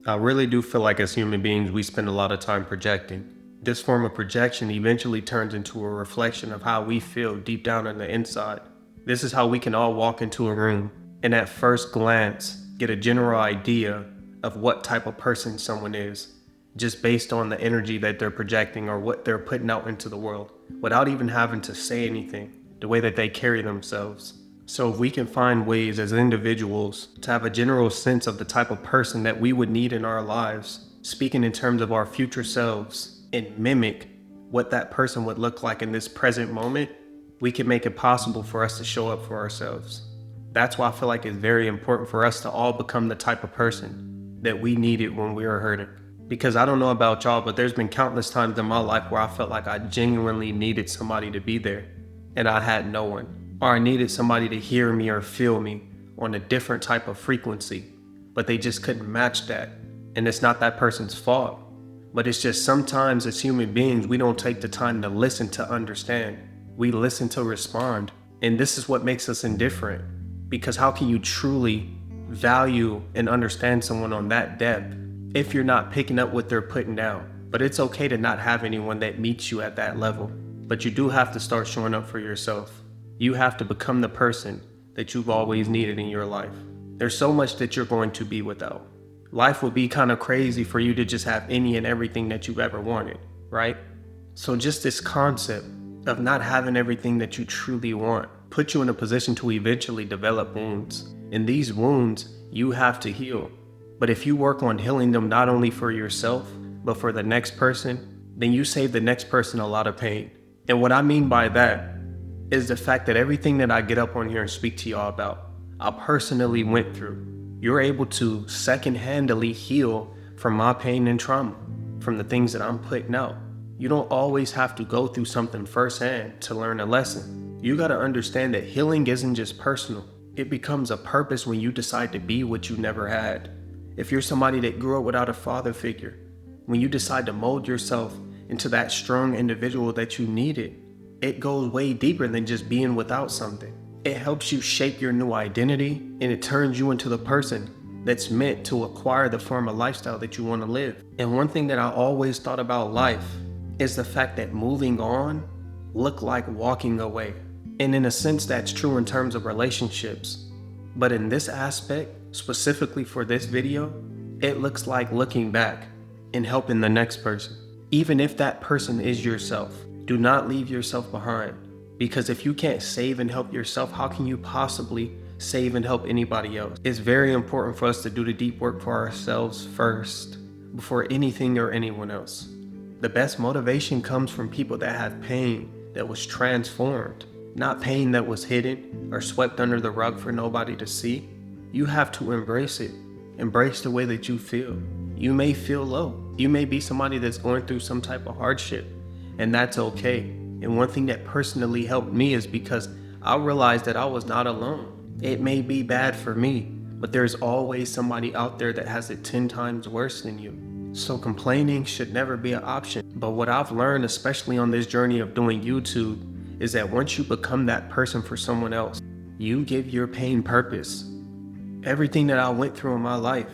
I really do feel like as human beings, we spend a lot of time projecting. This form of projection eventually turns into a reflection of how we feel deep down on the inside. This is how we can all walk into a room and at first glance get a general idea of what type of person someone is, just based on the energy that they're projecting or what they're putting out into the world, without even having to say anything, the way that they carry themselves. So if we can find ways as individuals to have a general sense of the type of person that we would need in our lives, speaking in terms of our future selves, and mimic what that person would look like in this present moment, we can make it possible for us to show up for ourselves. That's why I feel like it's very important for us to all become the type of person that we needed when we were hurting. Because I don't know about y'all, but there's been countless times in my life where I felt like I genuinely needed somebody to be there, and I had no one. Or I needed somebody to hear me or feel me on a different type of frequency, but they just couldn't match that. And it's not that person's fault, but it's just sometimes as human beings, we don't take the time to listen to understand. We listen to respond. And this is what makes us indifferent, because how can you truly value and understand someone on that depth if you're not picking up what they're putting down? But it's okay to not have anyone that meets you at that level, but you do have to start showing up for yourself. You have to become the person that you've always needed in your life. There's so much that you're going to be without. Life would be kind of crazy for you to just have any and everything that you've ever wanted, right? So just this concept of not having everything that you truly want puts you in a position to eventually develop wounds. And these wounds you have to heal. But if you work on healing them not only for yourself, but for the next person, then you save the next person a lot of pain. And what I mean by that is the fact that everything that I get up on here and speak to y'all about, I personally went through. You're able to second-handedly heal from my pain and trauma, from the things that I'm putting out. You don't always have to go through something firsthand to learn a lesson. You gotta understand that healing isn't just personal. It becomes a purpose when you decide to be what you never had. If you're somebody that grew up without a father figure, when you decide to mold yourself into that strong individual that you needed, it goes way deeper than just being without something. It helps you shape your new identity, and it turns you into the person that's meant to acquire the form of lifestyle that you want to live. And one thing that I always thought about life is the fact that moving on looked like walking away. And in a sense, that's true in terms of relationships. But in this aspect, specifically for this video, it looks like looking back and helping the next person. Even if that person is yourself. Do not leave yourself behind, because if you can't save and help yourself, how can you possibly save and help anybody else? It's very important for us to do the deep work for ourselves first, before anything or anyone else. The best motivation comes from people that have pain that was transformed, not pain that was hidden or swept under the rug for nobody to see. You have to embrace it. Embrace the way that you feel. You may feel low. You may be somebody that's going through some type of hardship. And that's okay. And one thing that personally helped me is because I realized that I was not alone. It may be bad for me, but there's always somebody out there that has it 10 times worse than you. So complaining should never be an option. But what I've learned, especially on this journey of doing YouTube, is that once you become that person for someone else, you give your pain purpose. Everything that I went through in my life,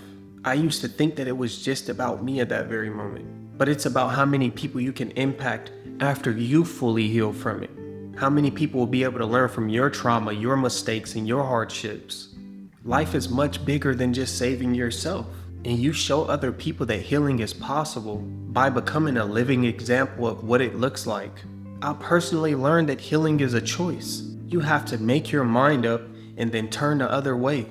I used to think that it was just about me at that very moment. But it's about how many people you can impact after you fully heal from it. How many people will be able to learn from your trauma, your mistakes, and your hardships. Life is much bigger than just saving yourself. And you show other people that healing is possible by becoming a living example of what it looks like. I personally learned that healing is a choice. You have to make your mind up and then turn the other way.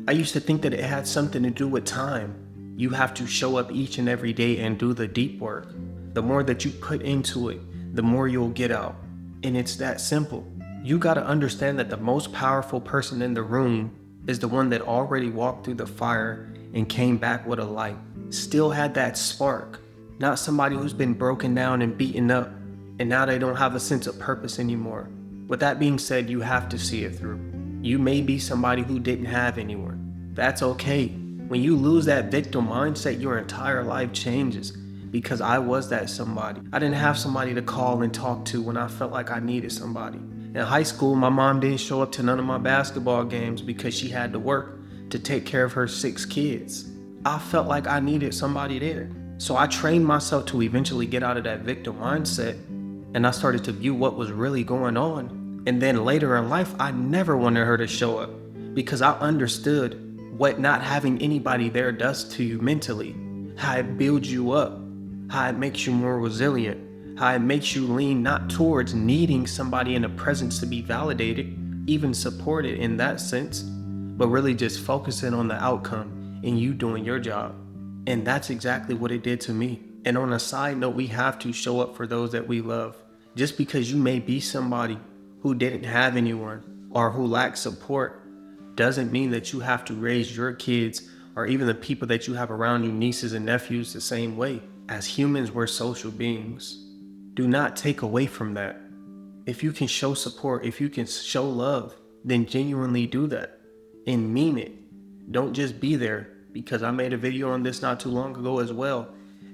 I used to think that it had something to do with time. You have to show up each and every day and do the deep work. The more that you put into it, the more you'll get out. And it's that simple. You gotta understand that the most powerful person in the room is the one that already walked through the fire and came back with a light. Still had that spark. Not somebody who's been broken down and beaten up, and now they don't have a sense of purpose anymore. With that being said, you have to see it through. You may be somebody who didn't have anyone. That's okay. When you lose that victim mindset, your entire life changes. Because I was that somebody. I didn't have somebody to call and talk to when I felt like I needed somebody. In high school, my mom didn't show up to none of my basketball games because she had to work to take care of her 6 kids. I felt like I needed somebody there. So I trained myself to eventually get out of that victim mindset, and I started to view what was really going on. And then later in life, I never wanted her to show up because I understood what not having anybody there does to you mentally, how it builds you up, how it makes you more resilient, how it makes you lean not towards needing somebody in the presence to be validated, even supported in that sense, but really just focusing on the outcome and you doing your job. And that's exactly what it did to me. And on a side note, we have to show up for those that we love. Just because you may be somebody who didn't have anyone or who lacks support doesn't mean that you have to raise your kids or even the people that you have around you, nieces and nephews, the same way. As humans, we're social beings. Do not take away from that. If you can show support, if you can show love, then genuinely do that and mean it. Don't just be there, because I made a video on this not too long ago as well.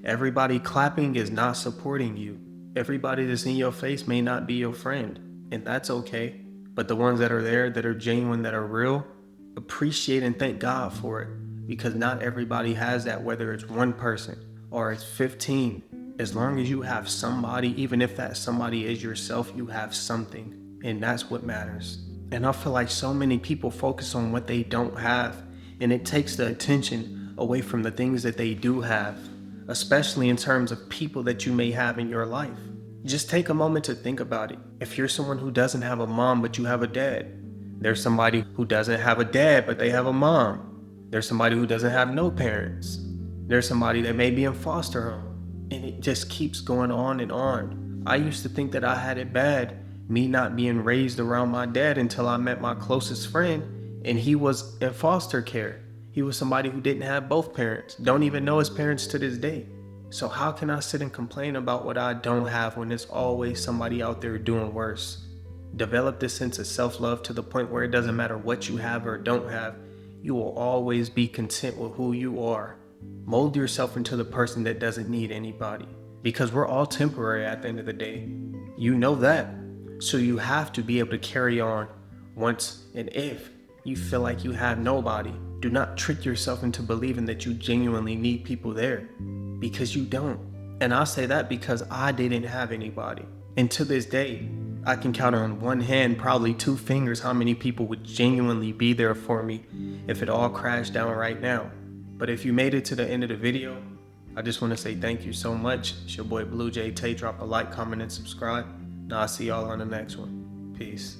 Everybody clapping is not supporting you. Everybody that's in your face may not be your friend, and that's okay. But the ones that are there, that are genuine, that are real, appreciate and thank God for it, because not everybody has that, whether it's one person or it's 15. As long as you have somebody, even if that somebody is yourself, you have something, and that's what matters. And I feel like so many people focus on what they don't have, and it takes the attention away from the things that they do have, especially in terms of people that you may have in your life. Just take a moment to think about it. If you're someone who doesn't have a mom, but you have a dad, there's somebody who doesn't have a dad, but they have a mom. There's somebody who doesn't have no parents. There's somebody that may be in foster home. And it just keeps going on and on. I used to think that I had it bad, me not being raised around my dad, until I met my closest friend, and he was in foster care. He was somebody who didn't have both parents, don't even know his parents to this day. So how can I sit and complain about what I don't have when there's always somebody out there doing worse? Develop this sense of self-love to the point where it doesn't matter what you have or don't have, you will always be content with who you are. Mold yourself into the person that doesn't need anybody, because we're all temporary at the end of the day. You know that. So you have to be able to carry on once and if you feel like you have nobody. Do not trick yourself into believing that you genuinely need people there, because you don't. And I say that because I didn't have anybody. And to this day, I can count on one hand, probably 2 fingers, how many people would genuinely be there for me if it all crashed down right now. But if you made it to the end of the video, I just want to say thank you so much. It's your boy Blue Jay Tay. Drop a like, comment, and subscribe. Now I'll see y'all on the next one. Peace.